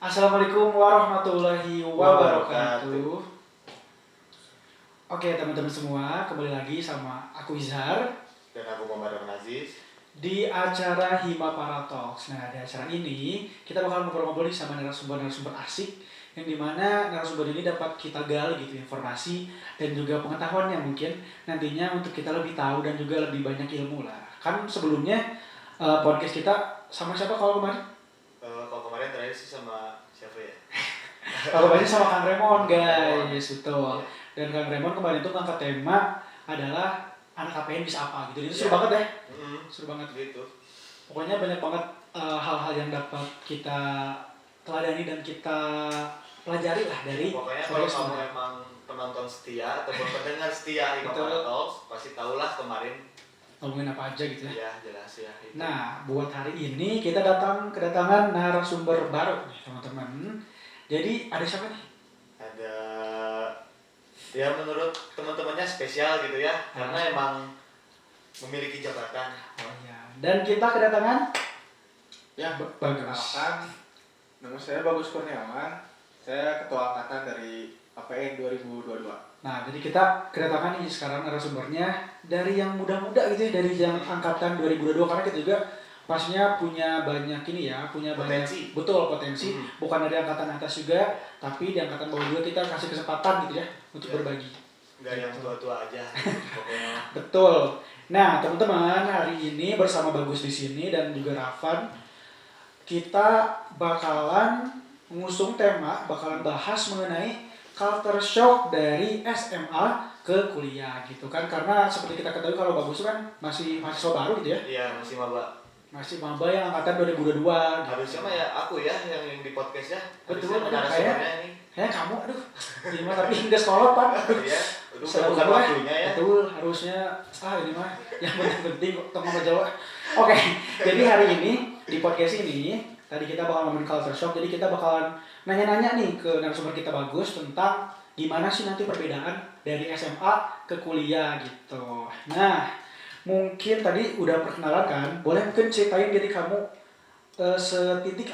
Assalamualaikum warahmatullahi wabarakatuh. Oke teman-teman semua, kembali lagi sama aku Izhar Dan aku Muhammad Aziz di acara Hima Para Talks. Nah, di acara ini kita bakal ngobrol-ngobrol nih sama narasumber-narasumber asik yang dimana narasumber ini dapat kita gali gitu informasi dan juga pengetahuan yang mungkin nantinya untuk kita lebih tahu dan juga lebih banyak ilmu lah. Kan sebelumnya podcast kita sama siapa kalau kemarin? Kalau kemarin terakhir sih sama siapa ya? Kalau kemarin sama Kang Remon guys, betul. Iya. Dan Kang Remon kemarin itu ngangkat tema adalah anak KPN bisa apa gitu. Itu seru Iya. banget deh. Mm-mm. Seru banget. Gitu. Pokoknya banyak banget hal-hal yang dapat kita teladani dan kita pelajari lah dari Pokoknya kalau podcast kamu kemarin. emang penonton setia ataupun pendengar setia Hima Betul. Para Talks, pasti tahulah kemarin. Ngomongin apa aja gitu ya. Iya, jelas ya. Itu. Nah, buat hari ini kita kedatangan narasumber baru nih teman-teman. Jadi ada siapa nih? Ada ya menurut teman-temannya spesial gitu ya, karena emang memiliki jabatan. Oh iya. Dan kita kedatangan Ya, Bagus. perkenalkan, nama saya Bagus Kurniawan. Saya ketua angkatan dari APN 2022. Nah, jadi kita kedatangan nih sekarang narasumbernya dari yang muda-muda gitu ya, dari yang angkatan 2022 karena kita juga pastinya punya banyak ini ya, punya Potensi. banyak betul potensi. Hmm. Bukan dari angkatan atas juga, tapi di angkatan bawah juga kita kasih kesempatan gitu ya untuk Ya. berbagi. Enggak yang tua-tua aja. Pokoknya Betul. Nah, teman-teman, hari ini bersama Bagus di sini dan juga Rafan, kita bakalan mengusung tema, bakalan bahas mengenai culture shock dari SMA ke kuliah gitu kan, karena seperti kita ketahui kalau Bagus itu kan masih mahasiswa baru gitu ya, iya masih maba. masih maba yang angkatan 2022 gitu. Harusnya mah ya aku ya yang di podcast ya. Betul, Harusnya aduh, narasumbernya ini. Kamu aduh ini mah tapi hingga sekolah Pak. Iya, itu Selalu bukan gue, waktunya ya. betul, harusnya ini mah yang penting kok ngomong Jawa. Oke, jadi hari ini di podcast ini tadi kita bakal ngomongin culture shock, jadi kita bakalan nanya-nanya nih ke narasumber kita Bagus tentang gimana sih nanti perbedaan dari SMA ke kuliah gitu. Nah, mungkin tadi udah perkenalan kan, boleh mungkin ceritain diri kamu setitik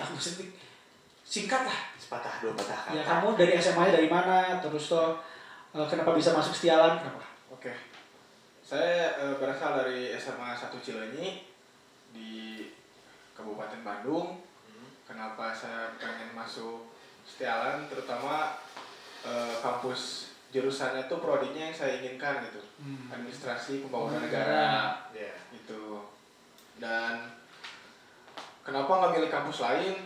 singkat lah. Sepatah dua patah kata. Ya kamu dari SMA-nya dari mana, terus tuh kenapa bisa masuk Setialan, kenapa? Oke. Saya berasal dari SMA 1 Cileunyi di Kabupaten Bandung. Kenapa saya pengen masuk Setialan, terutama kampus jurusannya tuh prodinya yang saya inginkan gitu. Administrasi Pembangunan Negara Ya. gitu. Dan kenapa nggak milih kampus lain?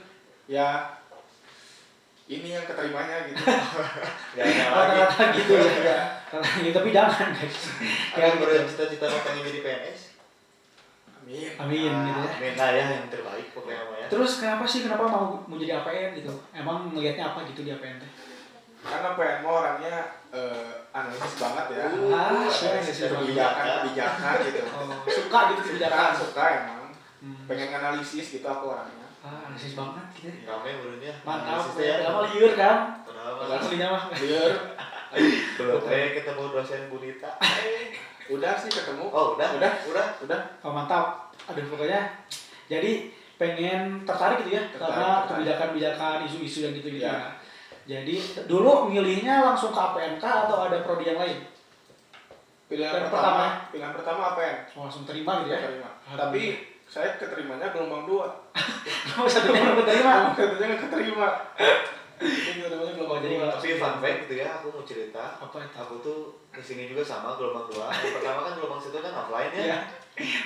Ya ini yang keterimanya gitu. Gak ada lagi. Rata-rata gitu ya. Rata-rata gitu, tapi jangan guys. Ada yang bercita-cita mau pengen jadi PNS? Amin. Amin gitu ya. Amin lah ya, yang terbaik pokoknya mah ya. Terus kenapa mau jadi APN gitu? Emang ngelihatnya apa gitu di APN teh? Karena PN mah orangnya analisis banget ya. Saya sih kebijakan gitu. Suka gitu kebijakan. Suka emang. Pengen analisis gitu aku orangnya. Analisis banget gitu ya. Rame menurutnya. Mantap, ya. lama liur kan? Padahal Aslinya mah. Biar belum ketemu dosen Bunita. udah sih ketemu. Oh udah. Oh mantap. Aduh pokoknya. Jadi pengen tertarik gitu ya karena kebijakan-kebijakan isu-isu yang gitu-gitu ya. Jadi dulu milihnya langsung ke APNK atau ada prodi yang lain? Pilihan pertama APN. Oh, langsung terima gitu ya? Terima. Tapi saya keterimanya gelombang 2. Oh, satunya belum keterima? Satunya nggak keterima. Ini keterimanya gelombang Jadi 2. Tapi fun fact gitu ya, aku mau cerita. Apa itu? Aku tuh kesini juga sama gelombang 2. Yang pertama kan gelombang 1 kan offline ya. Iya.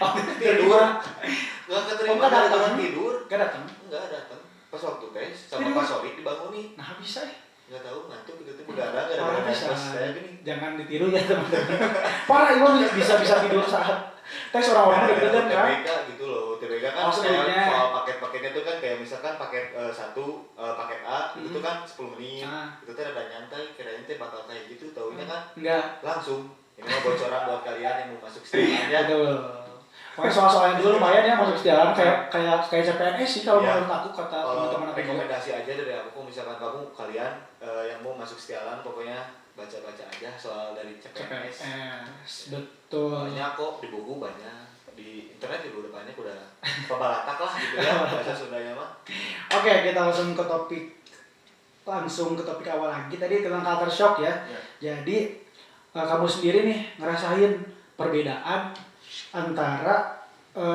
Oh, Tidur. Gak keterima Oh, nggak datang? gara-gara tidur. Gak datang? Enggak datang. Pas waktu tes sama Tidur? Pak Sodik dibangunin. Nah bisa ya? Nggak tahu ngantuk gitu tuh begadang gara-gara Orang naik bisa. bus kayak gini. Jangan ditiru ya teman-teman. Parah itu bisa tidur saat tes orang-orang udah begadang kan? TBK gitu loh. TBK kan Oh, sebelumnya. kayak soal paket-paketnya tuh kan kayak misalkan paket 1, paket A itu kan 10 menit. Itu tuh ada nyantai, kirain teh bakal kayak gitu, taunya kan Enggak. langsung. Ini mah bocoran buat kalian yang mau masuk sekolah ya. Betul. Pokoknya soal-soalnya dulu lumayan ya masuk Setialan kayak CPNS sih kalau Ya. menurut aku kata teman-teman aku juga. Rekomendasi aja dari aku misalkan kalian yang mau masuk Setialan pokoknya baca-baca aja soal dari CPNS. Betul. Banyak kok di buku banyak. Di internet juga udah banyak, udah pebalatak lah gitu ya bahasa Sundanya mah. Oke, kita langsung ke topik langsung ke topik awal lagi tadi tentang culture shock ya. Jadi kamu sendiri nih ngerasain perbedaan antara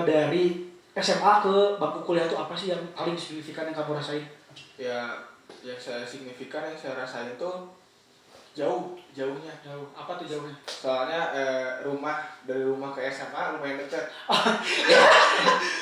dari SMA ke bangku kuliah itu apa sih yang paling signifikan yang kamu rasain? Ya, yang saya signifikan yang saya rasain itu jauhnya. Jauh. Apa tuh jauhnya? Soalnya dari rumah ke SMA lumayan dekat.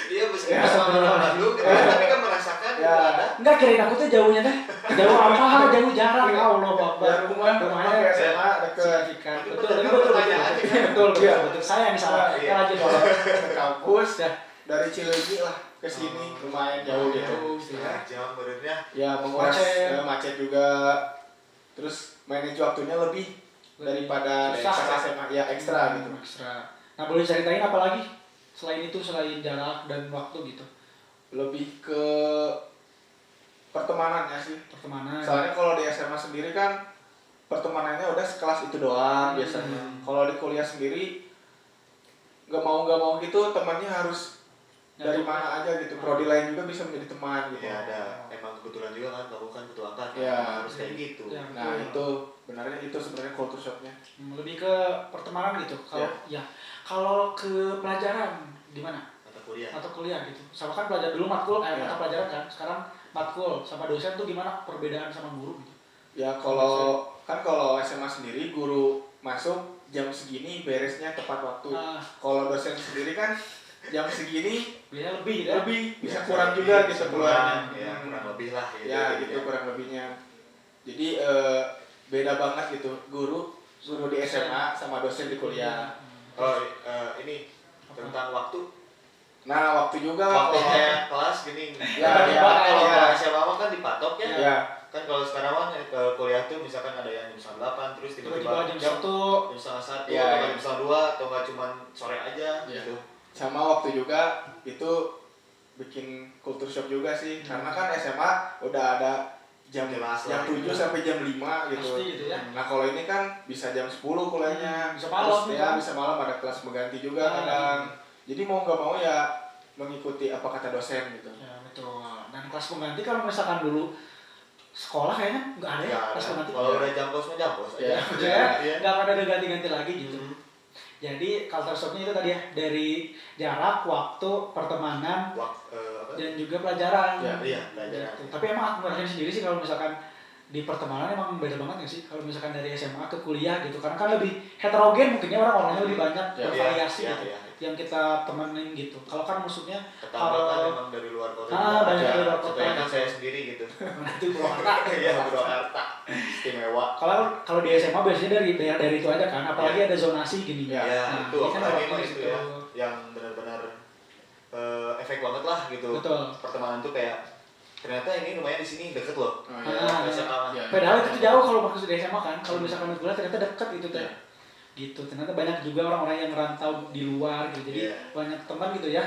Iya, meskipun sama Bandung, tapi kan merasakan itu ada. Enggak, kirain aku tuh jauhnya teh. Jauh apa? Jauh jarak. Ya Allah, Dari Bapak. rumah ke SMA dekat. Signifikan. Tapi Betul, bener kan betul. pertanyaannya kan? Betul. Iya. Betul. Saya yang salah. Iya. Ya lanjut kalau Ke kampus ya. dari Cileunyi lah ke sini lumayan jauh gitu. Setengah jam menurutnya. Ya menguras Macet. macet juga. Terus manage waktunya lebih daripada Susah. SMA ya ekstra gitu. Ekstra. Nah, boleh ceritain apa lagi? Selain itu, selain jarak dan waktu gitu. Lebih ke pertemanannya sih. Pertemanan. Soalnya kalau di SMA sendiri kan pertemanannya udah sekelas itu doang biasanya. Kalau di kuliah sendiri nggak mau gitu temannya harus dari mana aja gitu. Prodi lain juga bisa menjadi teman gitu. Ya ada, emang kebetulan juga kan kamu kan ketua angkatan, Ya. harus kayak gitu. Ya. Nah itu benarnya itu sebenarnya culture shocknya. Lebih ke pertemanan gitu. Kalau kalau ke pelajaran gimana? Mata kuliah. Atau kuliah gitu. Sama kan pelajaran dulu matkul, Ya. mata pelajaran kan. Sekarang matkul sama dosen tuh gimana perbedaan sama guru gitu? Ya kalau SMA sendiri guru masuk jam segini beresnya tepat waktu. Kalau dosen sendiri kan jam segini Biasanya lebih gitu ya. lebih bisa kurang juga gitu keluarnya. Ya, kurang lebih lah gitu. Ya gitu kurang lebihnya. Jadi beda banget gitu guru di SMA sama dosen di kuliah. Oh, ini tentang waktu. Nah waktu juga Waktu kalau kayak kelas gini. Ya, Kalau ya. SMA mah kan dipatok ya. ya Kan kalau sekarang kan kuliah tuh misalkan ada yang jam 8 terus Tiba-tiba tiba-tiba jam 1. jam setengah 1 Ya, atau ya. jam setengah 2 atau nggak cuma sore aja Ya. gitu. sama waktu juga itu bikin culture shock juga sih karena kan SMA udah ada jam Jelas jam lah, 7 gitu. sampai jam 5 gitu. Pasti gitu ya. Nah kalau ini kan bisa jam 10 kuliahnya, Bisa malam terus juga. ya bisa malam ada kelas mengganti juga kadang. Jadi mau nggak mau ya mengikuti apa kata dosen gitu. Ya betul. Dan kelas pengganti kalau misalkan dulu sekolah kayaknya nggak ada ya Nggak kelas ada. pengganti. Kalau udah jam kos mah jam kos aja. Ya. Ya, Iya. nggak akan ada ganti-ganti lagi gitu. Jadi culture shocknya itu tadi ya dari jarak, waktu, pertemanan, Apa? dan juga pelajaran. Ya, iya, pelajaran. Gitu. Tapi emang aku ngerasain sendiri sih kalau misalkan di pertemanan emang beda banget nggak sih kalau misalkan dari SMA ke kuliah gitu karena kan lebih heterogen mungkinnya orang-orangnya lebih banyak Ya, bervariasi iya, gitu iya. yang kita temenin gitu. Kalau kan maksudnya Tetangga kan kalau memang dari luar kota. banyak juga. dari luar kota. Contohnya kan saya sendiri gitu. itu Purwakarta. Iya, Purwakarta. Istimewa. Kalau di SMA biasanya dari daerah dari itu aja kan, apalagi ada zonasi gini. Ya, Ya, Nah, itu ini kan apalagi waktu mah di itu situ. ya yang benar-benar efek banget lah gitu. Betul. Pertemanan tuh kayak ternyata ini lumayan di sini deket loh. Oh, Ah, SMA mah. ya. Padahal itu jauh kalau maksud di SMA kan, kalau misalkan di kuliah ternyata dekat itu teh. Ya. Gitu, ternyata banyak juga orang-orang yang rantau di luar gitu, jadi Iya. banyak teman gitu ya.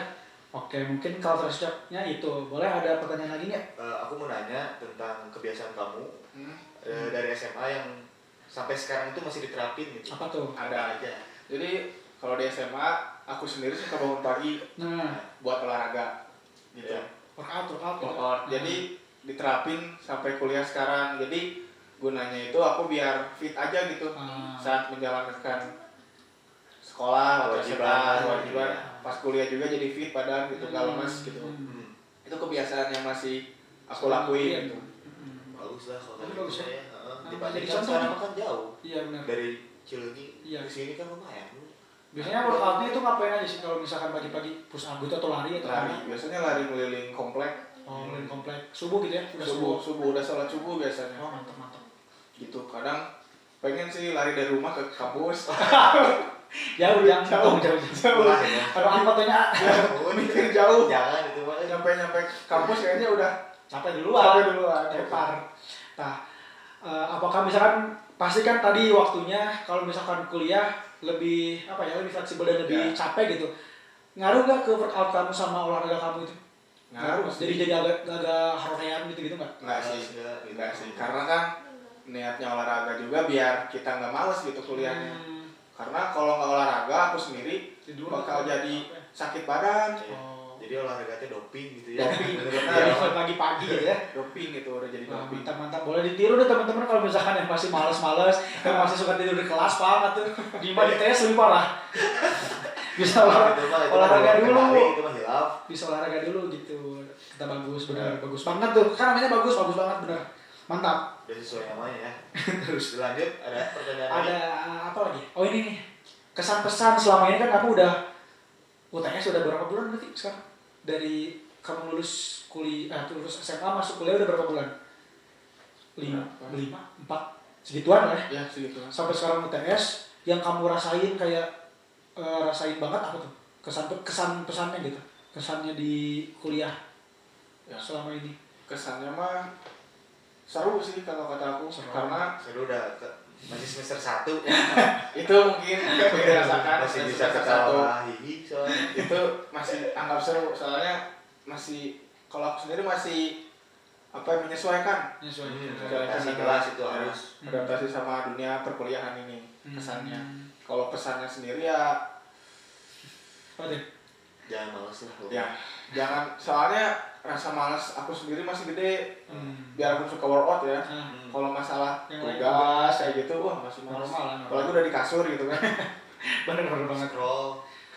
Oke, mungkin culture shock-nya itu. Boleh ada pertanyaan lagi nggak? Aku mau nanya tentang kebiasaan kamu Hmm, dari SMA yang sampai sekarang itu masih diterapin gitu. Apa tuh? ada. aja. Jadi kalau di SMA aku sendiri suka bangun pagi Nah, buat olahraga gitu. Iya. workout ya. Workout. Jadi diterapin sampai kuliah sekarang. Jadi gunanya itu aku biar fit aja gitu Ah. saat menjalankan sekolah atau Kewajiban. kewajiban. Iya. Pas kuliah juga jadi fit badan gitu, nggak lemes gitu. Hmm. Itu kebiasaan yang masih aku Iya. lakuin gitu. Bagus lah kalau Tapi gitu bagus ya. saya. jadi Dibandingkan contoh sekarang nih. kan jauh. Iya benar. Dari Cileunyi Iya. ke sini kan lumayan. Biasanya workoutnya itu ngapain aja sih kalau misalkan pagi-pagi push up gitu atau lari atau Lari, apa? biasanya lari keliling komplek. Oh, main komplek. Subuh gitu ya? Udah Subuh udah sholat subuh biasanya. Oh, mantap. Gitu. Kadang pengen sih lari dari rumah ke kampus. Jauh. Wah, ya. Kalau angkotnya Mikir jauh. Jangan itu mah. Nyampe kampus kayaknya udah capek capek duluan. duluan. Tepar. Nah, apakah misalkan pasti kan tadi waktunya kalau misalkan kuliah lebih apa ya, lebih fleksibel dan lebih capek gitu. Ngaruh nggak ke workout kamu sama olahraga kamu itu? Ngaruh Jadi sih. agak horean gitu nggak? Enggak sih. Enggak, Enggak sih. Karena kan niatnya olahraga juga biar kita nggak males gitu kuliahnya. Karena kalau nggak olahraga aku sendiri Tidur bakal atau jadi apa ya? sakit badan. Oh. jadi olahraga teh doping gitu ya. Doping. Menurut Jadi dia. pagi-pagi gitu ya. Doping itu udah jadi Wah, doping. mantap-mantap. Boleh ditiru deh teman-teman kalau misalkan yang masih males-males, yang masih suka tidur di kelas banget tuh. Di tes lebih parah. Bisa olahraga dulu. Itu mah hilaf. Bisa olahraga dulu gitu. Kita bagus, benar. Bagus banget tuh. Kan namanya bagus banget benar. Mantap. Udah sesuai namanya ya. Terus Lanjut, ada pertanyaan lagi? ada apa lagi? Oh ini nih. Kesan-pesan selama ini kan kamu udah UTS sudah berapa bulan berarti sekarang? Dari kamu lulus kuliah, lulus SMA masuk kuliah udah berapa bulan? 5, 4, segituan lah ya. Ya segitu. Sampai sekarang UTS yang kamu rasain kayak rasain banget apa tuh? Kesan pesannya gitu. Kesannya di kuliah Ya. selama ini. Kesannya mah seru sih kalau kata aku, Seru. karena Seru udah masih semester 1 ya. itu mungkin dirasakan Masih bisa semester satu. ketawa hihi soalnya. Itu masih anggap seru, soalnya masih kalau aku sendiri masih menyesuaikan Adaptasi kelas itu harus. adaptasi sama dunia perkuliahan ini kesannya. Kalau pesannya sendiri ya Apa deh? Jangan males lah. ya jangan, soalnya rasa malas aku sendiri masih gede. Biarpun suka workout ya, Nah, kalau masalah Yang lain tugas kayak gitu wah masih malas. normal lah. Apalagi udah di kasur gitu kan. Bener banget. Scroll.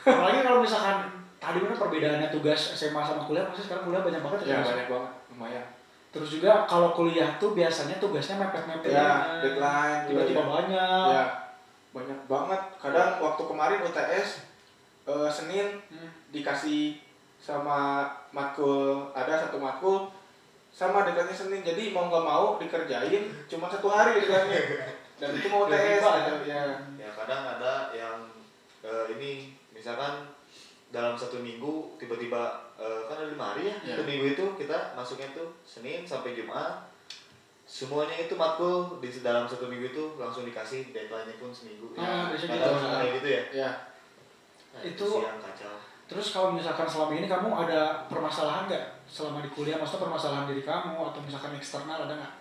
Apalagi kalau misalkan tadi mana perbedaannya tugas SMA sama kuliah, pasti sekarang kuliah banyak banget Ya Mas? banyak banget, lumayan. Terus juga kalau kuliah tuh biasanya tugasnya mepet-mepet. Ya deadline Tiba-tiba juga. banyak. Ya banyak banget. Kadang waktu kemarin UTS Senin dikasih sama matkul, ada satu matkul sama deadline Senin, jadi mau nggak mau dikerjain cuma 1 hari deadline-nya. Dan itu mau UTS Tiba-tiba, gitu, ya. Ya kadang ada yang ini misalkan dalam 1 minggu tiba-tiba kan ada 5 hari ya. Ya. 1 minggu itu kita masuknya tuh Senin sampai Jumat. Semuanya itu matkul di dalam 1 minggu itu langsung dikasih deadline-nya pun seminggu. Bisa Kadang gitu. kayak gitu ya. Ya, Nah, Itu- sih yang kacau. Terus kalau misalkan selama ini kamu ada permasalahan nggak selama di kuliah? Maksudnya permasalahan diri kamu atau misalkan eksternal ada nggak?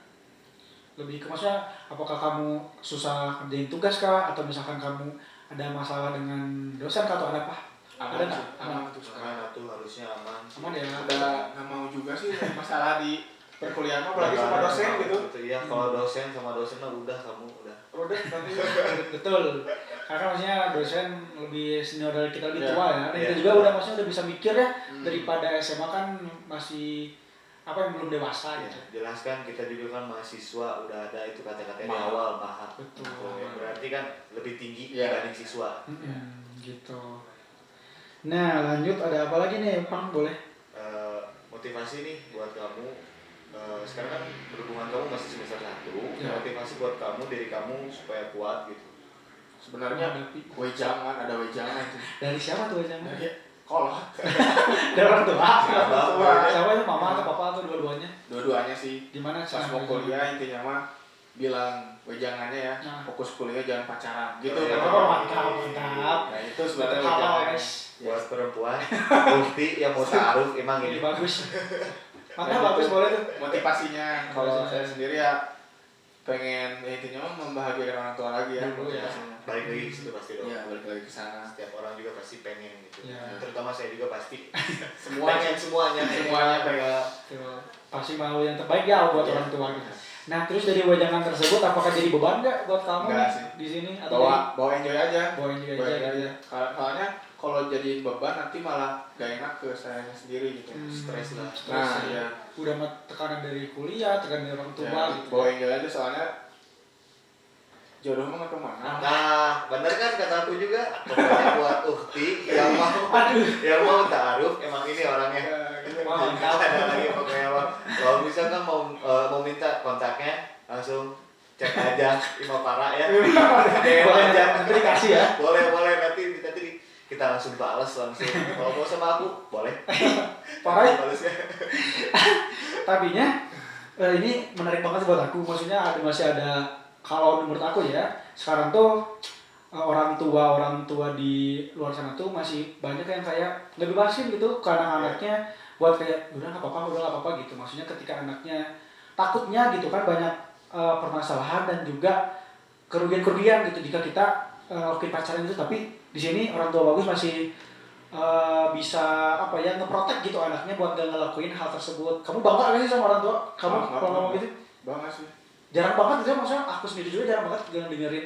Lebih ke maksudnya apakah kamu susah kerjain tugas kah? Atau misalkan kamu ada masalah dengan dosen kah atau ada apa? aman Ada sih, nggak? aman tuh sekarang. Karena tuh harusnya aman. Aman ya? Udah nggak mau juga sih masalah di perkuliahan mah, apalagi sama dosen gitu. Iya, kalau dosen sama dosen mah udah kamu udah. Udah nanti Betul. Karena maksudnya dosen lebih senior dari kita, lebih Iya. tua ya. Dan Iya. kita juga udah maksudnya udah bisa mikir ya daripada SMA kan masih apa yang belum dewasa Ya, gitu. jelaskan kita juga kan mahasiswa udah ada itu kata-kata di Mahal. awal mahal. Betul. Ya, berarti kan lebih tinggi Iya. dibanding siswa. Gitu. Nah lanjut ada apa lagi nih Pang, boleh? Motivasi nih buat kamu. Sekarang kan berhubungan kamu masih semester 1. Ya. Motivasi buat kamu, diri kamu supaya kuat gitu. sebenarnya wejangan, ada wejangan tuh. Dari siapa tuh aja? Dari kolot. Dari orang tua. Abang, Siapa itu, mama atau papa atau dua-duanya? Dua-duanya sih. Gimana Pas mau kuliah intinya mah bilang wejangannya ya, Nah. fokus kuliah jangan pacaran gitu. Oh, Oh, mantap. Nah itu sebenarnya Halal, wejangan. guys. buat perempuan, bukti yang mau taruh emang Ini ini. bagus. Nah, Mantap, bagus, itu boleh tuh. motivasinya. Kalau Motivasinya. saya sendiri ya pengen ya intinya mah membahagiakan orang tua lagi ya. Dulu ya. motivasinya. Balik lagi ke situ pasti dong. Iya, balik lagi ke sana. Setiap orang juga pasti pengen gitu. Ya. Terutama saya juga pasti. Semuanya Pengen semuanya. semuanya pengen. Tuh, pasti mau yang terbaik ya buat Iya. orang tua gitu. Nah, terus dari wejangan tersebut apakah jadi beban nggak buat kamu Enggak nih sih. di sini atau Bawa enjoy aja. bawa enjoy Bawa aja enjoy gitu? aja. Soalnya kalau jadi beban nanti malah gak enak ke saya sendiri gitu. Stres lah. Nah, ya. iya. Udah tekanan dari kuliah, tekanan dari orang tua Ya, gitu. bawa enjoy aja soalnya jodoh mah nggak kemana. Nah, bener kan kata aku juga. Pokoknya buat ukti yang mau taruh emang ini orangnya. Wah, Jadi mantap. ada lagi pokoknya Bang. Kalau misalkan mau minta kontaknya langsung cek aja Ima Para ya. DM Boleh aja. nanti dikasih ya. Boleh nanti kita langsung balas langsung. Kalau mau sama aku boleh. Parah ya. Balasnya. Tapinya ini menarik banget buat aku. Maksudnya masih ada, kalau menurut aku ya, sekarang tuh orang tua di luar sana tuh masih banyak yang kayak ngebebasin gitu ke anak-anaknya buat kayak udah nggak apa-apa gitu. Maksudnya ketika anaknya takutnya gitu kan banyak permasalahan dan juga kerugian gitu jika kita pacaran itu. Tapi di sini orang tua bagus masih bisa apa ya ngeprotek gitu anaknya buat gak ngelakuin hal tersebut. Kamu bangga gak sih sama orang tua? Kamu Bangga, kalau ngomong bangga. gitu? Banget sih. Jarang banget gitu ya, maksudnya aku sendiri juga jarang banget dengerin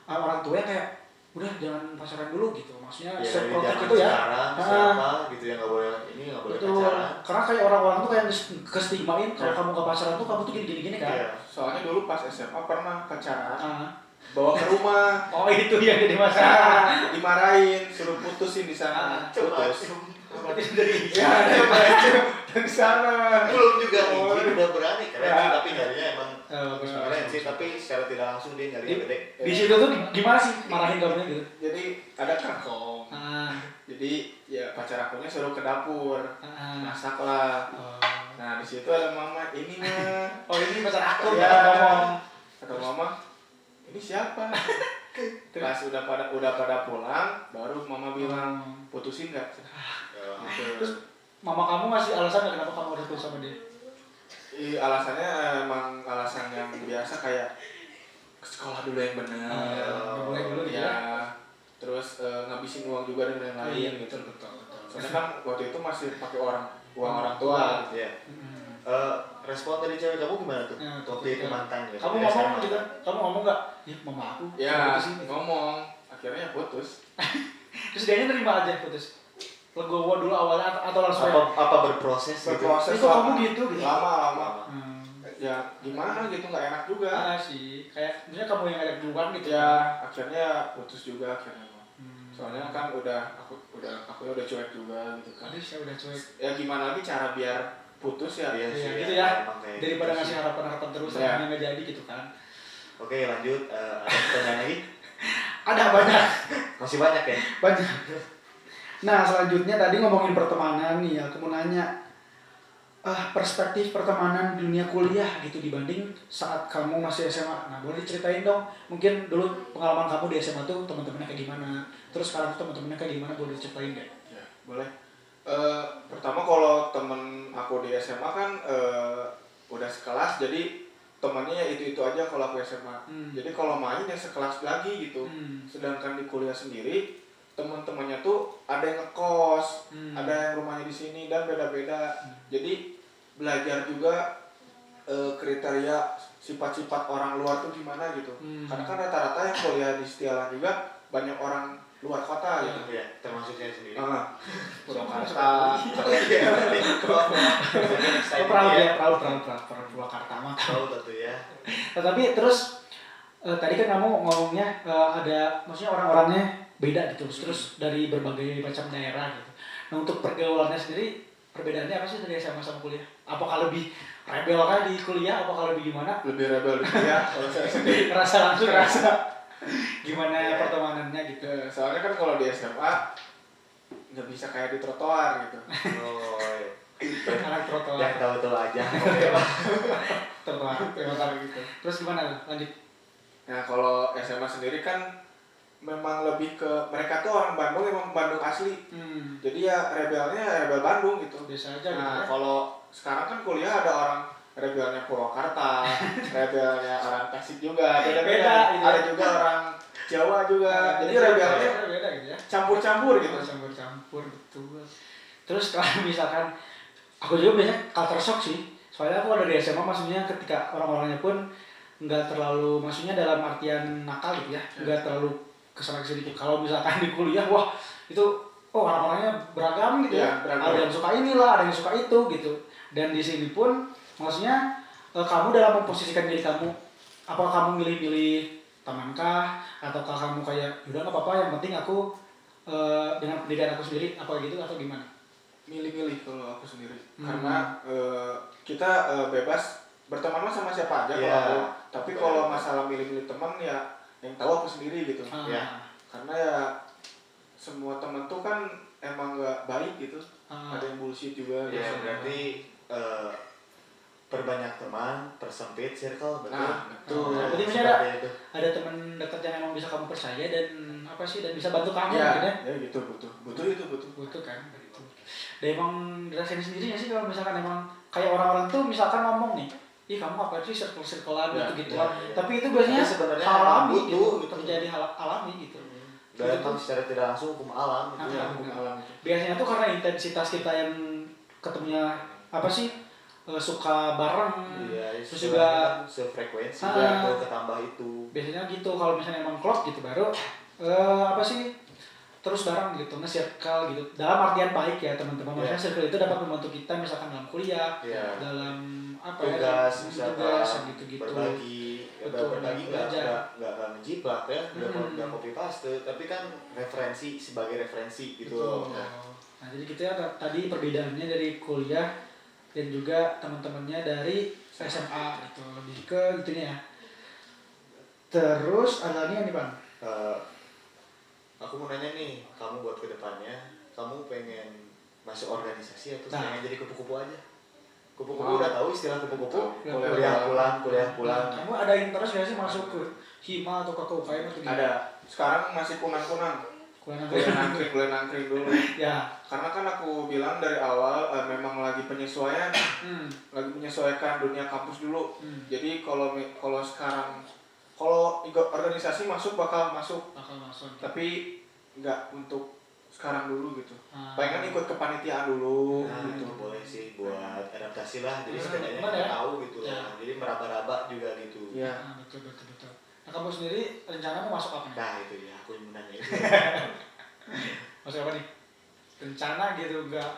orang tua yang kayak udah jangan pacaran dulu gitu. Maksudnya Ya, dari self-protect zaman itu ya. sekarang siapa gitu yang nggak boleh ini nggak boleh Betul. pacaran. Karena kayak orang-orang tuh kayak kestigmain kalau kamu gak pacaran tuh kamu tuh gini-gini kan. Iya. Soalnya dulu pas SMA pernah pacaran, Ah. bawa ke rumah. Oh itu yang jadi masalah. Dimarahin, suruh putusin di sana. Coba Putus. Berarti dari Ya, dari sana. belum juga izin udah berani keren Ya. sih tapi nyarinya emang bagus keren sih tapi secara tidak langsung dia nyari yang gede. di situ tuh gimana sih marahin kamunya gitu? Jadi ada kerkong. Ah, Jadi ya pacar akunya suruh ke dapur, ah. masak lah. Oh. Nah di situ ada mama, ini mah. Oh ini pacar aku Ya. kan ngomong. Kata mama, ini siapa? Pas udah pada pulang, baru mama bilang putusin nggak? Ya. Gitu. Terus mama kamu ngasih alasan nggak kenapa kamu harus putus sama dia? Alasannya emang alasan yang biasa kayak ke sekolah dulu yang benar. Nggak boleh dulu gitu ya? Ya. Terus ngabisin uang juga dan lain-lain gitu. betul. Soalnya kan waktu itu masih pakai uang orang tua. Iya. Hmm. Respon dari cewek kamu gimana tuh? Ya, Waktu itu mantan gitu. Kamu Di ngomong SMA. gitu? Kamu ngomong nggak? Ya mama aku. Ya putusin. ngomong, akhirnya putus. Terus dia nerima aja putus. Legowo dulu awalnya atau langsung Apa berproses gitu? Berproses Itu kamu lama. gitu gitu. Lama. Hmm. Ya gimana gitu, nggak enak juga. Sih, kayak misalnya kamu yang ngajak duluan gitu Ya akhirnya putus juga akhirnya. Hmm. Soalnya kan aku udah cuek juga gitu kan. Aduh, saya udah cuek. Ya gimana lagi cara biar putus ya? Iya Iya, sih, gitu ya. emang kayak Daripada gitu ngasih sih. harapan-harapan terus Ya. yang nggak jadi gitu kan. Oke lanjut, ada pertanyaan lagi? Ada banyak. Masih banyak ya? Banyak. Nah, selanjutnya tadi ngomongin pertemanan nih, aku mau nanya perspektif pertemanan di dunia kuliah gitu dibanding saat kamu masih SMA. Nah, boleh diceritain dong. Mungkin dulu pengalaman kamu di SMA tuh teman-temannya kayak gimana? Terus sekarang tuh teman-temannya kayak gimana? Boleh diceritain deh. Ya boleh. Pertama kalau temen aku di SMA kan udah sekelas, jadi temannya ya itu aja kalau aku SMA. Jadi kalau main ya sekelas lagi gitu. Sedangkan di kuliah sendiri teman-temannya tuh ada yang ngekos, ada yang rumahnya di sini dan beda-beda. Jadi belajar juga kriteria sifat-sifat orang luar tuh gimana gitu. Karena kan rata-rata yang kuliah di Setialan juga banyak orang luar kota gitu. Iya, termasuk saya sendiri. Purwakarta. Purwakarta mah. Tahu tentu ya. Nah, tapi terus tadi kan kamu ngomongnya ada maksudnya orang-orangnya beda gitu terus dari berbagai macam daerah gitu. Nah untuk pergaulannya sendiri perbedaannya apa sih dari SMA sama kuliah? Apakah lebih rebel kah di kuliah? Apakah lebih gimana? Lebih rebel di kuliah kalau saya sendiri. Rasa langsung gimana pertemanannya gitu. Soalnya kan kalau di SMA nggak bisa kayak di trotoar gitu. Oh, iya. Anak trotoar. Yang tahu-tahu aja. Oke, Pak. Trotoar gitu. Terus gimana? Lanjut. Nah kalau SMA sendiri kan memang lebih ke mereka tuh orang Bandung, emang Bandung asli. Jadi ya rebelnya rebel Bandung gitu. Biasa aja gitu Nah ya. kalau sekarang kan kuliah ada orang rebelnya Purwakarta, rebelnya orang Tasik juga, beda-beda. Gitu. Ada juga orang Jawa juga. Jadi rebelnya beda gitu ya. campur-campur gitu. Campur-campur betul. Terus kalau misalkan aku juga biasanya culture shock sih. Soalnya aku ada di SMA maksudnya ketika orang-orangnya pun nggak terlalu maksudnya dalam artian nakal gitu ya, nggak terlalu kesana-kesini gitu. Kalau misalkan di kuliah wah itu orang-orangnya beragam gitu ya. Beragam. Ada yang suka inilah, ada yang suka itu gitu. Dan di sini pun maksudnya kamu dalam memposisikan diri kamu, apakah kamu milih-milih temankah ataukah kamu kayak udah nggak apa-apa yang penting aku dengan pendidikan aku sendiri apa gitu atau gimana? Milih-milih kalau aku sendiri. Karena kita bebas berteman sama siapa aja kalau aku. Tapi kalau masalah milih-milih teman ya yang tahu aku sendiri gitu. Ya. Karena ya semua teman tuh kan emang nggak baik gitu. Ada yang bullshit juga. Ya gitu. berarti perbanyak teman, persempit circle, betul. Nah, betul. Berarti misalnya Seperti itu. ada teman dekat yang emang bisa kamu percaya dan apa sih dan bisa bantu kamu Ya, gitu ya? ya gitu butuh itu butuh. Butuh kan gitu. Dan emang dirasain sendiri nggak sih kalau misalkan emang kayak orang-orang tuh misalkan ngomong nih, ih kamu apa sih circle-circlean Ya, gitu-gituan. ya, ya. Tapi itu biasanya Tapi sebenarnya hal alami butuh, gitu, gitu. terjadi hal alami gitu. Dan memang secara tidak langsung hukum alam gitu. Ya, hukum alam itu. Biasanya tuh karena intensitas kita yang ketemunya apa sih suka bareng, Iya, terus istilahnya juga kan sefrekuensi atau ketambah itu. biasanya gitu. Kalau misalnya emang klop gitu baru apa sih terus bareng gitu, nge-circle gitu. Dalam artian baik ya teman-teman. Maksudnya circle itu dapat membantu kita misalkan dalam kuliah, Iya. dalam apa Tugas, ya, misalkan tugas gitu-gitu. berbagi, ya, Betul, berbagi belajar. nggak menjiplak ya, nggak copy paste, tapi kan referensi sebagai referensi gitu. Betul. Nah jadi gitu ya tadi perbedaannya dari kuliah dan juga teman-temannya dari SMA gitu, lebih ke gitunya ya. Terus ada lagi nih Bang? Aku mau nanya nih, kamu buat kedepannya, kamu pengen masuk organisasi atau Nah. pengen jadi kupu-kupu aja? Kupu-kupu udah tahu istilah kupu-kupu? Udah. Kuliah pulang. Kamu ada interest nggak sih masuk ke HIMA atau ke UKM atau gimana? Ada. Sekarang masih kunang-kunang. Kuliah Kuliah nangkring dulu. Ya. Karena kan aku bilang dari awal memang lagi penyesuaian, lagi menyesuaikan dunia kampus dulu. Jadi kalau sekarang organisasi bakal masuk, tapi nggak untuk sekarang dulu gitu. Pengen ikut kepanitiaan dulu Nah, gitu. itu boleh sih buat adaptasi lah, jadi setidaknya Gimana kita ya? tahu gitu Ya. lah. Jadi meraba-raba juga gitu. Iya. Betul. Nah kamu sendiri rencana mau masuk apa nih? Nah itu ya, aku yang menanya itu. Masuk apa nih? Rencana gitu, nggak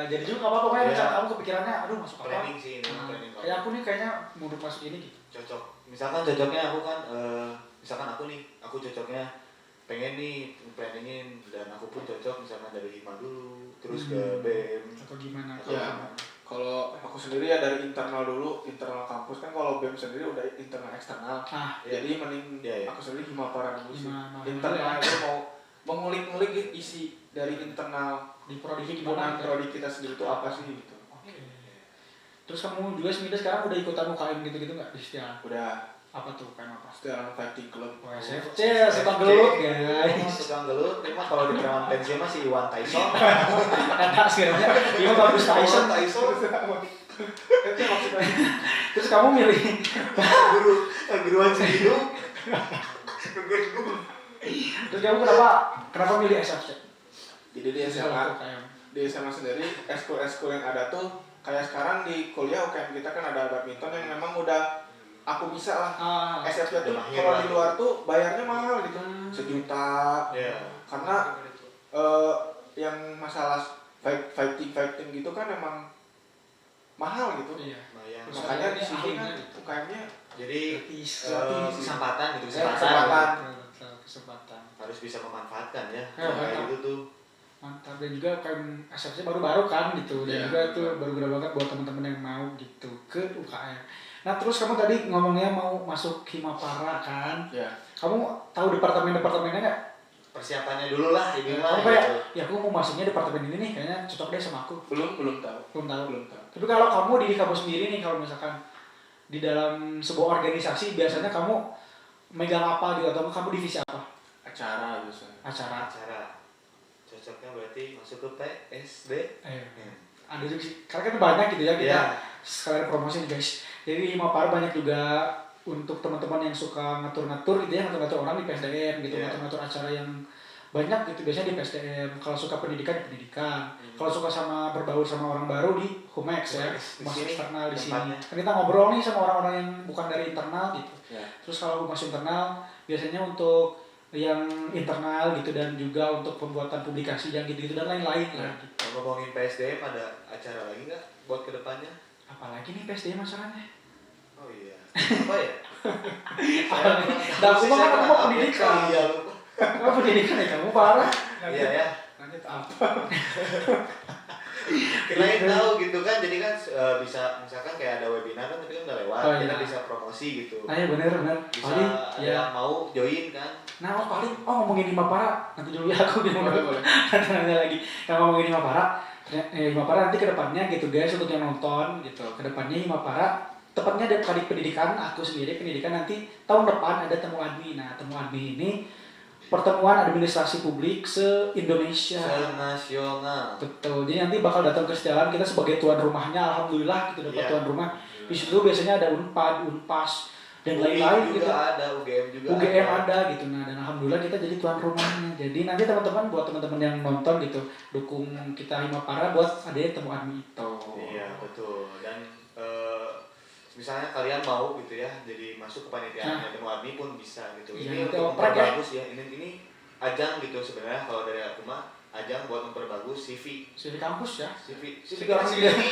jadi juga nggak apa-apa. Pokoknya Ya. rencana kamu kepikirannya, aduh masuk apa? Planning sih, ini planning Kayak aku nih kayaknya mau masuk ini gitu. cocok. Misalkan cocoknya aku kan, misalkan aku cocoknya pengen nih planningin, dan aku pun cocok misalkan dari HIMA dulu, terus ke BEM. Atau gimana? Atau Ya. gimana. Kalau aku sendiri ya dari internal dulu, internal kampus kan. Kalau BEM sendiri udah internal eksternal. Ah, Jadi mending Iya. aku sendiri Himapara dulu sih. Himapara Internal ya. itu mau mengulik-ngulik isi dari internal di prodi gimana? himpunan gitu? prodi kita sendiri itu apa sih gitu. Oke. Terus kamu juga sekarang udah ikutan UKM gitu-gitu nggak di Setia? Udah Apa tuh UKM apa? Setelan Fighting Club. Oh, SFC, suka gelut guys. Tukang gelut, ini mah kalau di preman pensiun mah si Iwan Tyson. Enak sebenarnya. Iya bagus Tyson. Itu maksudnya. Terus kamu milih Guruan Cibitung. terus kamu kenapa milih SFC? Jadi di SMA sendiri eskul yang ada tuh kayak sekarang di kuliah UKM kita kan ada badminton yang memang udah aku bisa lah. SFC tuh kalau di luar tuh bayarnya mahal gitu, 1 juta. Iya. Karena yang masalah fighting gitu kan emang mahal gitu. Iya. Lumayan. Makanya di sini ahlinya kan gitu. UKM-nya Jadi kesempatan kesempatan harus bisa memanfaatkan ya. Ya, Kayak mantap. gitu tuh. Mantap. Dan juga UKM SFC baru-baru kan gitu. Dan Iya, juga tuh baru-baru banget buat teman-teman yang mau gitu ke UKM. Nah terus kamu tadi ngomongnya mau masuk Himapara kan? ya. Kamu tahu departemennya nggak? Persiapannya dulu lah ini mah. Kamu kayak, gitu. ya aku mau masuknya departemen ini nih, kayaknya cocok deh sama aku. Belum tahu. Belum tahu. Belum tahu. Tapi kalau kamu diri kamu sendiri nih, kalau misalkan di dalam sebuah organisasi, biasanya kamu megang apa gitu, atau kamu divisi apa? Acara biasanya. Acara. Cocoknya berarti masuk ke PSD. Ada juga sih, karena kan banyak gitu ya, kita Iya. sekalian promosi nih guys. Jadi Himapara banyak juga untuk teman-teman yang suka ngatur-ngatur gitu ya, ngatur-ngatur orang di PSDM gitu, Iya. ngatur-ngatur acara yang banyak gitu, biasanya di PSDM. Kalau suka pendidikan di pendidikan, kalau suka sama berbaur sama orang baru di Humex ya, Di masuk sini eksternal di sini. tempatnya. Kan kita ngobrol nih sama orang-orang yang bukan dari internal gitu. Ya. Terus kalau masuk internal, biasanya untuk yang internal gitu, dan juga untuk pembuatan publikasi yang gitu-gitu dan lain-lain lah gitu. Kalau ngomongin PSDM ada acara lagi nggak buat kedepannya? Apalagi nih PSDM masalahnya. Oh iya. Apa ya? Nah, aku kan mau pendidikan. Iya lupa. Kamu pendidikan ya, kamu parah. Iya ya. Lanjut apa? Kirain tahu gitu kan, jadi kan bisa misalkan kayak ada webinar kan, tapi kan udah lewat, Oh, kita iya. bisa promosi gitu. Nah ya bener. Bisa Paling ada ya. yang mau join kan? Nah paling ngomongin Himapara nanti dulu ya aku bilang Boleh. nanti nanya lagi. Kalau ngomongin Himapara nanti kedepannya gitu guys, untuk yang nonton gitu, kedepannya Himapara tepatnya ada kali pendidikan, aku sendiri pendidikan nanti tahun depan ada temu admi. Nah temu admi ini pertemuan administrasi publik se-Indonesia. Senasional. Betul, jadi nanti bakal datang ke Setiawan, kita sebagai tuan rumahnya, alhamdulillah gitu dapat Iya. tuan rumah. Di situ biasanya ada Unpad, Unpas, dan UI lain-lain juga gitu. ada, UGM juga UGM ada gitu. Nah, dan alhamdulillah kita jadi tuan rumahnya. Jadi nanti teman-teman buat teman-teman yang nonton gitu, dukung kita Himapara buat adanya temu Admi itu. Iya betul. Dan misalnya kalian mau gitu ya, jadi masuk ke panitianya temu Admi pun bisa gitu. Iya, Ini nanti untuk oprek ya. memperbagus ya. Ini ajang gitu sebenarnya kalau dari aku mah ajang buat memperbagus CV. CV kampus ya. CV orang kita sendiri.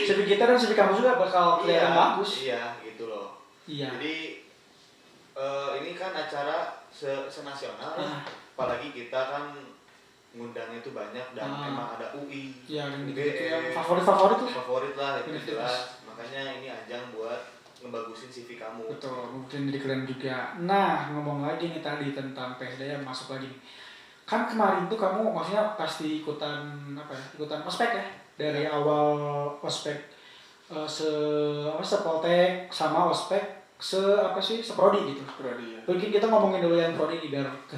CV kita dan CV kampus juga bakal kelihatan bagus. Iya, gitu loh. Iya. Jadi ini kan acara senasional, Ah. apalagi kita kan ngundangnya itu banyak dan emang ada UI, Iya, yang UGM, gitu yang favorit tuh. favorit lah itu Universitas. jelas. Makanya ini ajang buat ngebagusin CV kamu. Betul, mungkin jadi keren juga. Nah, ngomong lagi nih tadi tentang PSDM masuk lagi nih. Kan kemarin tuh kamu maksudnya pasti ikutan apa ya? Ikutan ospek ya? Dari awal ospek sepoltek sama ospek seprodi gitu. Prodi ya. Mungkin kita ngomongin dulu yang prodi nih, biar ke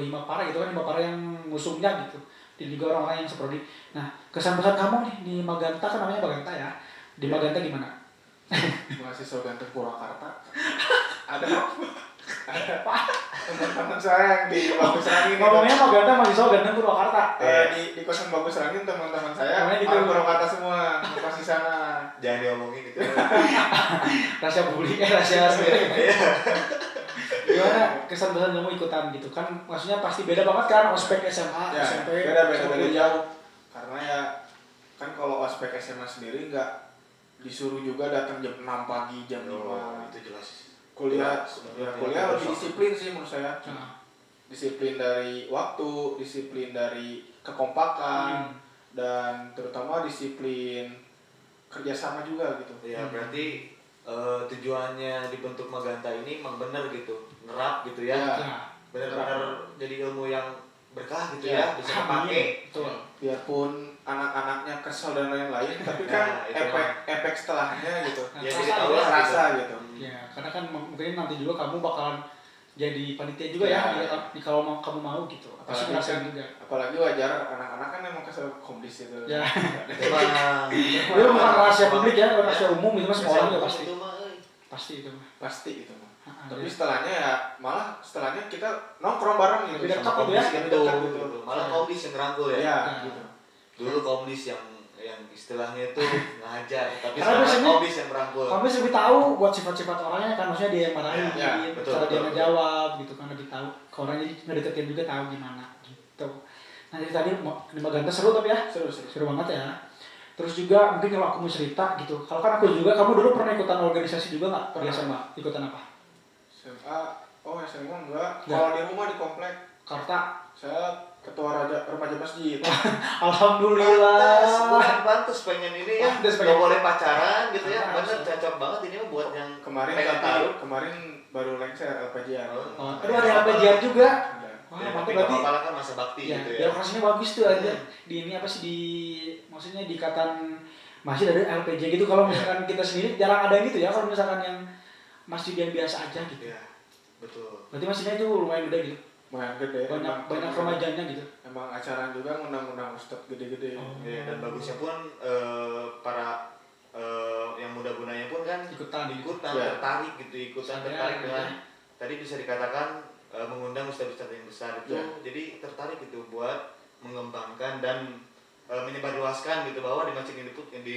Himapara gitu kan, Himapara yang musuhnya gitu. Dan juga orang-orang yang seprodi. Nah, kesan-pesan kamu nih di Maganta, kan namanya Maganta ya. Di Maganta gimana? Mahasiswa Ganteng Purwakarta. Ada teman-teman saya yang di Bagus Rangin. Ngomongnya Maganta mahasiswa Ganteng Purwakarta. Di kosan Bagus Rangin teman-teman saya Namanya gitu. orang Purwakarta semua, ngekos di sana. Jangan diomongin gitu. Rahasia publik, rahasia sendiri. Gimana kesan-pesan kamu ikutan gitu kan? Maksudnya pasti beda banget kan ospek SMA, Ya, SMP, beda kuliah. jauh. Karena ya kan kalau ospek SMA sendiri nggak disuruh juga datang jam 6 pagi, jam 5. Itu jelas. Kuliah lebih Jelas. disiplin sih menurut saya. Nah, Disiplin dari waktu, disiplin dari kekompakan, dan terutama disiplin kerjasama juga gitu. Ya berarti tujuannya dibentuk Maganta ini emang bener gitu, ngerap gitu ya. ya, Bener-bener jadi ilmu yang berkah gitu Ya, ya, bisa dipakai. betul. Biarpun anak-anaknya kesel dan lain-lain, tapi Nah, kan itu efek setelahnya gitu. Ya Terasa jadi tahu lah Terasa gitu. gitu. Ya, karena kan mungkin nanti juga kamu bakalan jadi panitia juga ya, kalau kamu mau gitu. Pasti Apalagi ngerasain kan- juga. Apalagi wajar anak-anak kan emang kesel komdis itu. Ya. Emang Itu bukan rahasia publik ya, rahasia umum itu mah semua orang juga pasti. Itu mah, Pasti itu mah. Pasti itu mah. Tapi Jadi, setelahnya ya malah setelahnya kita nongkrong bareng gitu. Lebih dekat Sama gitu ya. komdis, itu, dekat gitu. gitu. Malah komdis yang ngerangkul ya. Ya, Nah. gitu. Dulu komdis yang istilahnya itu ngajar, tapi Karena sekarang biasanya komdis yang merangkul. kamu lebih tahu buat sifat-sifat orangnya kan, maksudnya dia yang marahin, Ya, betul, cara dia betul. ngejawab gitu kan, lebih tahu. Kalau orangnya ngedeketin juga tahu gimana gitu. Nah jadi tadi di Maganta seru tapi ya, Seru. seru banget ya. Terus juga mungkin kalau aku mau cerita gitu, kalau kan aku juga, kamu dulu pernah ikutan organisasi juga nggak? Pernah. SMA, ikutan apa? SMA enggak. Enggak. Kalau di rumah di komplek Karta. saya ketua remaja masjid. Alhamdulillah. Pantes pengen ini ya, Pantes pengen. nggak boleh pacaran gitu ya. Pantes. Bener cocok banget ini mah buat yang Kemarin pengen tahu. baru lengser LPJ-an. Oh, aduh ada LPJR juga. Ada. Wah, Ya, mantap tapi nggak berarti. apa-apa lah kan masa bakti Ya, gitu ya. birokrasinya bagus tuh aja. Di ini apa sih maksudnya di ikatan masjid ada LPJ gitu. Kalau misalkan kita sendiri jarang ada yang gitu ya. Kalau misalkan yang masjid yang biasa aja gitu. Iya, betul. Berarti masjidnya itu lumayan gede gitu. Lumayan gede. Banyak remajanya gitu. Emang acara juga ngundang-undang ustadz gede-gede. Oh. Ya, dan bagusnya pun para yang muda-mudanya pun kan Ikutan. Ya. tertarik gitu, ikutan Sadar, tertarik gitu dengan ya. tadi bisa dikatakan mengundang ustadz-ustadz yang besar itu, Ya. jadi tertarik gitu buat mengembangkan dan menyebarluaskan gitu bahwa di masjid ini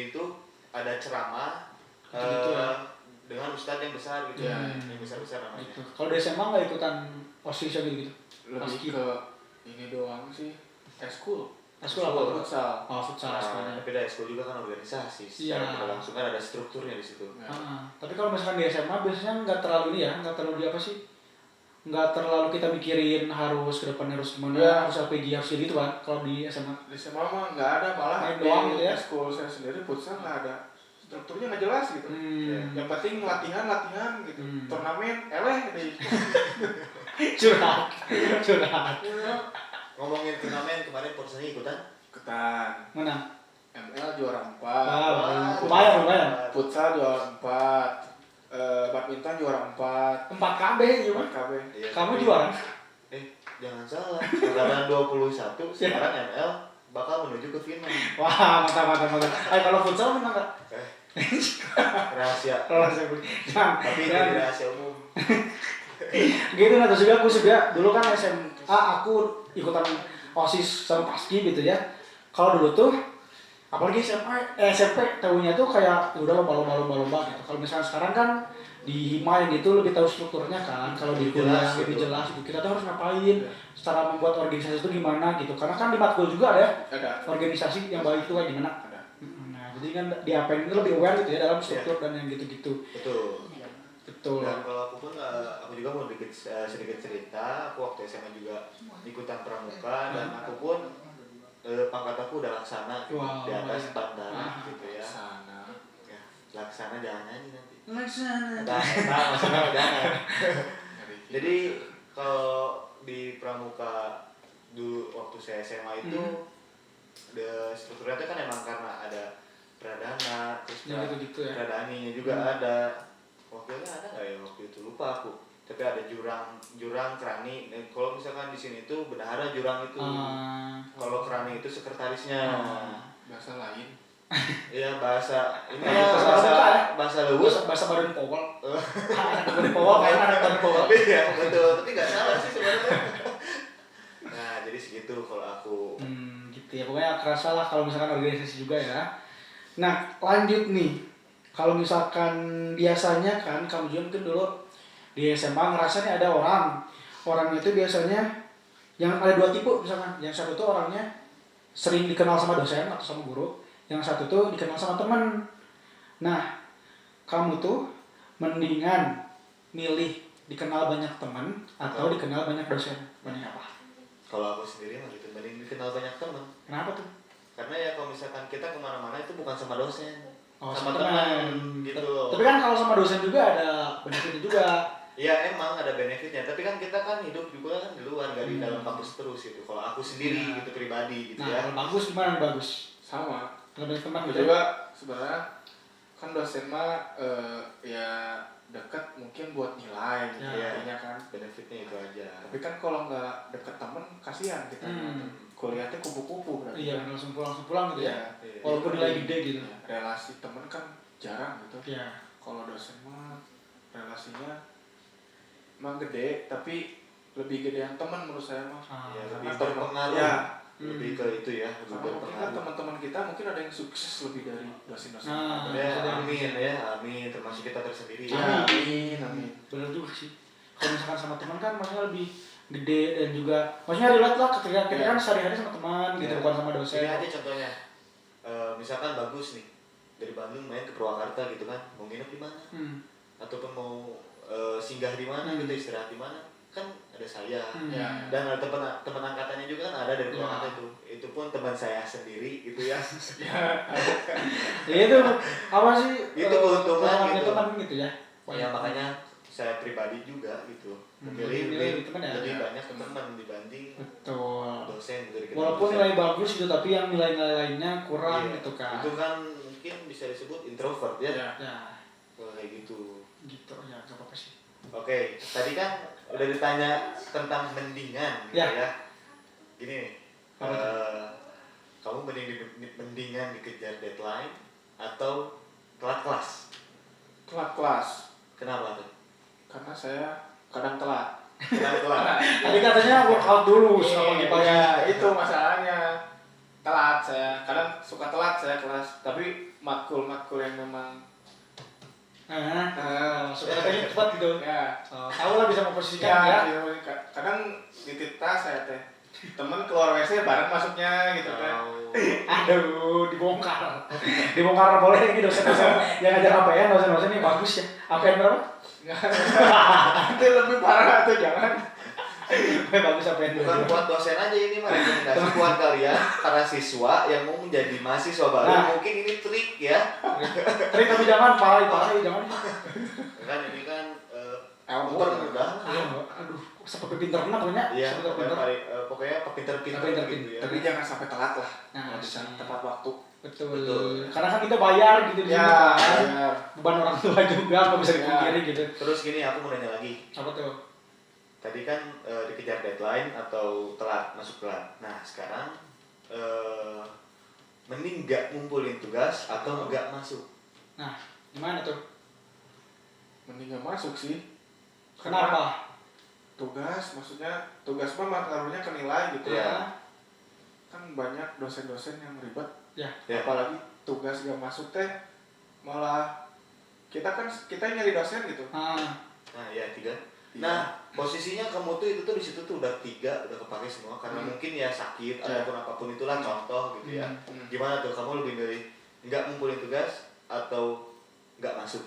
itu ada ceramah Gitu ya. dengan ustadz yang besar gitu, Ya. yang besar-besar namanya. Gitu. Kalau di SMA nggak ikutan OSIS gitu. Lebih Paski. ke ini doang sih. Eskul. Eskul apa tuh? Futsal. Oh, futsal sekolahnya. Tapi dari ekskul juga kan organisasi, Iya. secara tidak langsung kan ada strukturnya di situ. Tapi kalau misalkan di SMA biasanya nggak terlalu ini ya, nggak terlalu di apa sih? Nggak terlalu kita mikirin harus ke depan harus gimana, Ya. harus LPG harus gitu kan. Kalau di SMA. Di SMA mah nggak ada, malah Main doang gitu ya. Eskul saya sendiri futsal nggak ada. Strukturnya nggak jelas gitu. Yang penting latihan gitu. Turnamen deh. Curhat. Ngomongin turnamen kemarin Porsche ikutan? Ketan. Menang. ML juara 4. Wow, lumayan. Futsal juara 4. Badminton juara 4. 4 KB gimana? 4 KB. Iya, Kamu tapi- juara? Jangan salah, angkatan 21 sekarang ML bakal menuju ke final. Wah, mantap. Kalau futsal menang nggak? Rahasia. Nah, Tapi ya, jadi rahasia umum. gitu. Nah terus juga aku juga dulu kan SMA aku ikutan OSIS sama Paski gitu ya. Kalau dulu tuh apalagi SMP tahunya tuh kayak udah lomba gitu. Kalau misalnya sekarang kan di Hima yang gitu lebih tahu strukturnya kan. Kalau di kuliah lebih jelas gitu. Kita tuh harus ngapain, cara membuat organisasi itu gimana gitu. Karena kan di matkul juga ada organisasi yang baik itu kayak gimana. Nah jadi kan di APN itu lebih aware gitu ya dalam struktur dan yang gitu-gitu. Betul. Betul. Dan kalau aku pun aku juga mau sedikit cerita. Aku waktu SMA juga ikutan pramuka dan aku pun pangkat aku udah laksana gitu, di atas bandara gitu ya. Ya, laksana jangan nyanyi nanti. Laksana. Maksudnya jangan. Jadi kalau di pramuka dulu waktu saya SMA itu strukturnya itu kan emang karena ada pradana, terus gitu ya. pradaninya juga ada. Wakilnya ada nggak ya waktu itu, lupa aku. Tapi ada jurang kerani. Kalau misalkan di sini itu bendahara jurang itu. Kalau kerani itu sekretarisnya. Bahasa lain. Iya bahasa ini bahasa Lewus, Lewus. bahasa Badan Powol. Badan Powol kayak anak Badan Powol. Iya betul, tapi nggak salah sih sebenarnya. Nah jadi segitu kalau aku. Gitu ya, pokoknya kerasa lah kalau misalkan organisasi juga ya. Nah lanjut nih, kalau misalkan biasanya kan kamu juga mungkin dulu di SMA ngerasa nih ada orang itu biasanya yang ada dua tipe misalkan. Yang satu tuh orangnya sering dikenal sama dosen atau sama guru, yang satu tuh dikenal sama teman. Nah kamu tuh mendingan milih dikenal banyak teman atau dikenal banyak dosen, mending apa? Kalau aku sendiri mah gitu, mending dikenal banyak teman. Kenapa tuh? Karena ya kalau misalkan kita kemana-mana itu bukan sama dosen, sama teman gitu loh. Tapi kan kalau sama dosen juga ada benefitnya juga. Iya emang ada benefitnya, tapi kan kita kan hidup juga kan di luar, gak di dalam kampus terus gitu. Kalau aku sendiri gitu pribadi gitu ya. Kalau bagus gimana bagus? Sama. Lebih teman gitu. gitu. Juga sebenarnya kan dosen mah ya dekat mungkin buat nilai gitu ya kan. Benefitnya itu aja. Tapi kan kalau nggak deket temen kasihan kita. Kuliahnya kupu-kupu berarti. Iya, langsung pulang gitu ya. Iya. Walaupun nilai gede gitu. Relasi temen kan jarang gitu. Iya. Kalau dosen mah relasinya emang gede, tapi lebih gede yang teman menurut saya mah. Ya, lebih berpengaruh. Ya, lebih ke itu ya. Mungkin kan teman-teman kita mungkin ada yang sukses lebih dari dosen-dosen. Amin. Termasuk kita tersendiri. Amin. Benar juga sih. Kalau misalkan sama teman kan maksudnya lebih gede dan juga maksudnya relate lah ketika kita kan sehari-hari sama teman gitu, bukan sama dosen. Ini aja contohnya. Misalkan bagus nih dari Bandung main ke Purwakarta gitu kan, mau nginep di mana? Ataupun mau singgah di mana gitu, istirahat di mana, kan ada saya dan ada teman angkatannya juga kan ada dari Purwakarta itu pun teman saya sendiri gitu ya. Itu apa sih itu keuntungan gitu kan gitu ya. Ya makanya saya pribadi juga gitu memilih lebih banyak teman dibanding dosen gitu. Walaupun nilai bagus gitu tapi yang nilai-nilai lainnya kurang gitu kan. Itu kan mungkin bisa disebut introvert ya. Kalau kayak gitu ya nggak apa-apa sih. Oke, tadi kan udah ditanya tentang mendingan gitu ya. Gini nih, kamu mendingan dikejar deadline atau telat kelas? Telat kelas. Kenapa tuh? Karena saya kadang telat. Tadi katanya workout dulu sama pagi. Ya, itu masalahnya. Telat saya. Kadang suka telat saya kelas, tapi matkul yang memang suka katanya cepat gitu. Ya. Tahu lah bisa memposisikan ya. Kadang nitip tas saya teh. Temen keluar WC bareng masuknya gitu kan. Aduh, dibongkar boleh ini dosen-dosen yang ngajar APN, dosen-dosen ini bagus ya. APN berapa? Itu lebih parah atau jangan. Bagus APN. Bukan buat dosen aja ini mah rekomendasi buat kalian para siswa yang mau menjadi mahasiswa baru. Mungkin ini trik ya. Trik tapi jangan parah jangan. Kan ini kan mempermudah. Aduh, seperti pinter enak punya. Iya, pokoknya pinter-pinter gitu ya. Tapi jangan sampai telat lah. Nah, bisa tepat waktu. Betul. Karena kan kita bayar gitu di sini kan. Beban orang tua juga nggak bisa dipungkiri gitu. Terus gini, aku mau nanya lagi. Apa tuh? Tadi kan dikejar deadline atau masuk telat. Nah, sekarang mending nggak ngumpulin tugas atau nggak masuk? Nah, gimana tuh? Mending gak masuk sih. Kenapa? Tugas, maksudnya tugas mah ngaruhnya ke nilai gitu Iya. ya. Kan banyak dosen-dosen yang ribet. Ya. Apalagi tugas gak masuk teh malah kita nyari dosen gitu. Nah ya 3. Nah posisinya kamu tuh itu tuh di situ tuh udah 3 udah kepake semua karena mungkin ya sakit ataupun apapun itulah contoh gitu ya. Gimana tuh kamu lebih milih nggak ngumpulin tugas atau nggak masuk?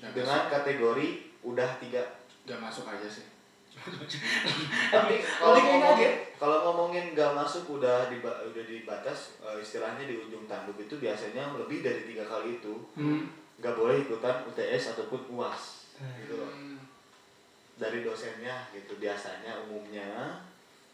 Dengan kategori udah 3 gak masuk aja sih. tapi kalau ngomongin nggak masuk udah dibatas istilahnya di ujung tanduk itu biasanya lebih dari 3 kali itu nggak boleh ikutan UTS ataupun UAS gitu loh dari dosennya gitu. Biasanya umumnya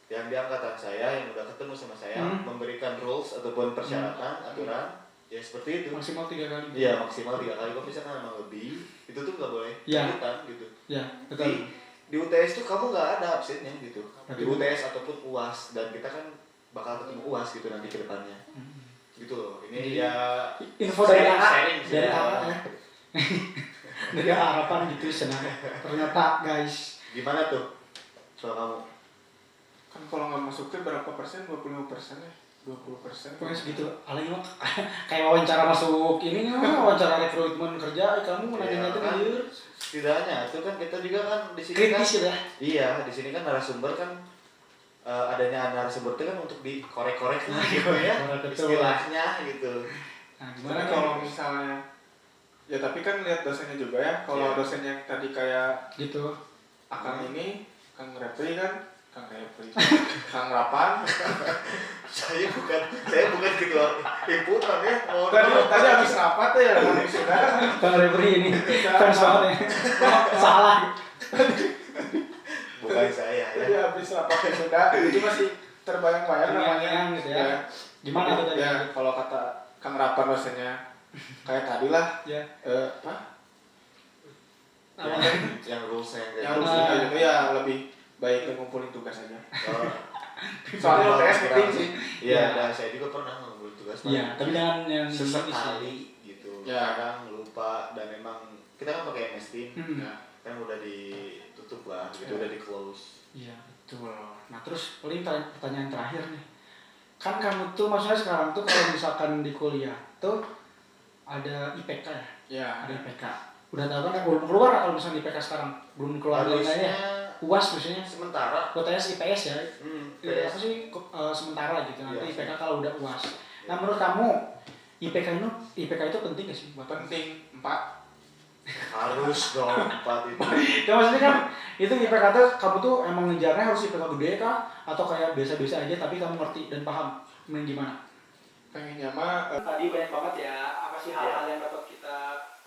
yang di angkatan saya yang udah ketemu sama saya memberikan rules ataupun persyaratan aturan ya seperti itu Maksimal 3 kali. iya maksimal 3 kali. Kalau misalkan emang lebih itu tuh nggak boleh ikutan gitu Ya, betul. di UTS tuh kamu nggak ada absennya gitu di UTS ataupun UAS dan kita kan bakal ketemu UAS gitu nanti ke depannya gitu loh. Ini Jadi, ya info dari sharing dari ya. ya. Dari harapan gitu senang. Ternyata guys. Gimana tuh soal kamu? Kan kalau nggak masuk tuh berapa persen? 25% ya? 20%. Pokoknya segitu. Alay mah kayak wawancara masuk ini mah wawancara rekrutmen kerja kamu nanya itu kan, liur. setidaknya itu kan kita juga kan di sini Kritis kan ya. iya di sini kan narasumber kan adanya narasumber itu kan untuk dikorek-korek lah gitu ya istilahnya gitu. Nah, Gimana gimana kalau misalnya ya tapi kan lihat dosennya juga ya. Kalau dosennya tadi kayak gitu. Akang ini Kang Repri kan Kang Rapan. saya bukan ketua himpunan ya. Tadi habis rapat ya habis sudah. Bang Repri ini fans banget ya. Salah. Bukan saya ya. Tadi habis rapat sudah. Itu masih terbayang-bayang namanya gitu ya. Gimana tuh tadi? Ya kalau kata Kang Rapan dosennya kayak tadi lah. Ya. Yang rulesnya Yang harus gitu ya lebih baik ngumpulin tugas aja. Soalnya UTS penting sih. Iya, dan saya juga pernah ngumpulin tugas. Iya, tapi jangan yang sesekali gitu. Ya. Kadang lupa dan memang kita kan pakai MS Team. Kan udah ditutup lah, gitu udah di close. Iya, betul. Nah, terus paling pertanyaan terakhir nih. Kan kamu tuh maksudnya sekarang tuh kalau misalkan di kuliah tuh ada IPK ya? Iya. Ada IPK. Udah tahu kan belum keluar kalau misalnya IPK sekarang belum keluar nilainya. UAS biasanya sementara UTS IPS ya. PS. Apa sih sementara gitu nanti Iya. IPK kalau udah UAS. Nah, menurut kamu IPK itu penting gak sih buat Penting 4. harus dong 4 itu. Ya maksudnya kan itu IPK tuh kamu tuh emang ngejarnya harus IPK gede kah atau kayak biasa-biasa aja tapi kamu ngerti dan paham mending gimana? Pengennya mah Tadi banyak banget ya apa sih hal-hal yang dapat kita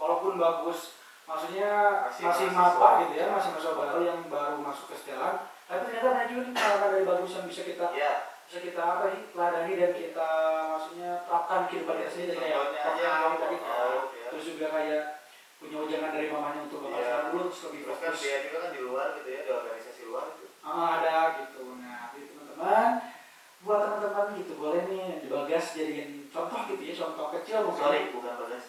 walaupun bagus maksudnya masih maba gitu ya masih mahasiswa baru yang baru masuk ke setelan tapi ternyata banyak juga nih hal-hal dari bagus yang bisa kita apa sih ladani dan kita maksudnya terapkan kehidupan kita sendiri kayak yang tadi terus juga kayak punya ujangan dari mamanya untuk bapak dulu terus lebih Terus kan fokus. dia juga kan di luar gitu ya, di organisasi luar gitu. Ada gitu. Nah, jadi teman-teman, buat teman-teman gitu boleh nih dibagas jadiin contoh gitu ya, contoh kecil mungkin. Sorry, bukan bagas.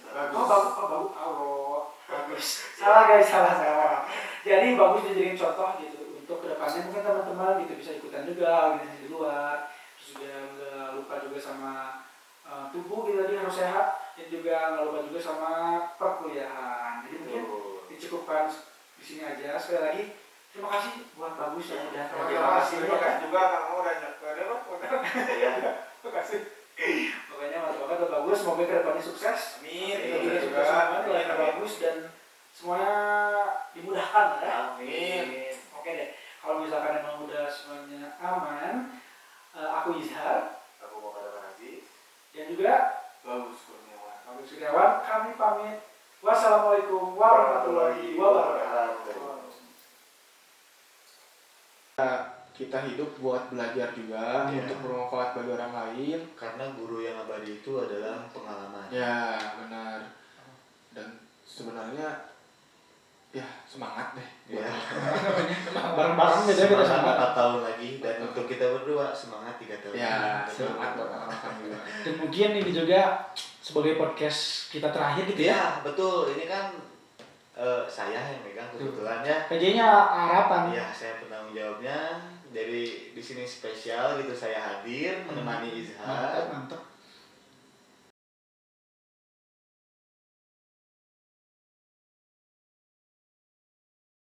Bagus. Salah guys, salah. Jadi bagus dijadiin contoh gitu untuk kedepannya mungkin teman-teman gitu bisa ikutan juga organisasi di luar. Terus juga nggak lupa juga sama tubuh gitu tadi harus sehat dan juga nggak lupa juga sama perkuliahan. Jadi mungkin dicukupkan di sini aja. Sekali lagi terima kasih buat bagus yang udah terima kasih juga kamu udah nyekar ya terima kasih. Pokoknya mantap banget buat bagus, semoga kedepannya sukses. Amin. Kita juga semuanya nilai bagus dan semuanya dimudahkan ya. Amin. Oke deh, kalau misalkan emang udah semuanya aman, aku Izhar, Aku mau katakan Aziz. dan juga Bagus Kurniawan. Bagus Kurniawan, kami pamit. Wassalamualaikum warahmatullahi wabarakatuh. Kita hidup buat belajar juga untuk bermanfaat bagi orang lain. Karena guru yang abadi itu adalah pengalaman. Ya benar. Dan sebenarnya ya semangat deh. Ya. Bareng-bareng gitu ya kita Semangat sama. 4 tahun lagi dan untuk kita berdua semangat 3 tahun. Ya semangat buat orang juga. Dan mungkin ini juga sebagai podcast kita terakhir gitu ya. Iya, betul. Ini kan saya yang megang kebetulan ya. PJ-nya Harapan. Iya, saya penanggung jawabnya. Dari di sini spesial gitu saya hadir menemani Izhar. Mantap.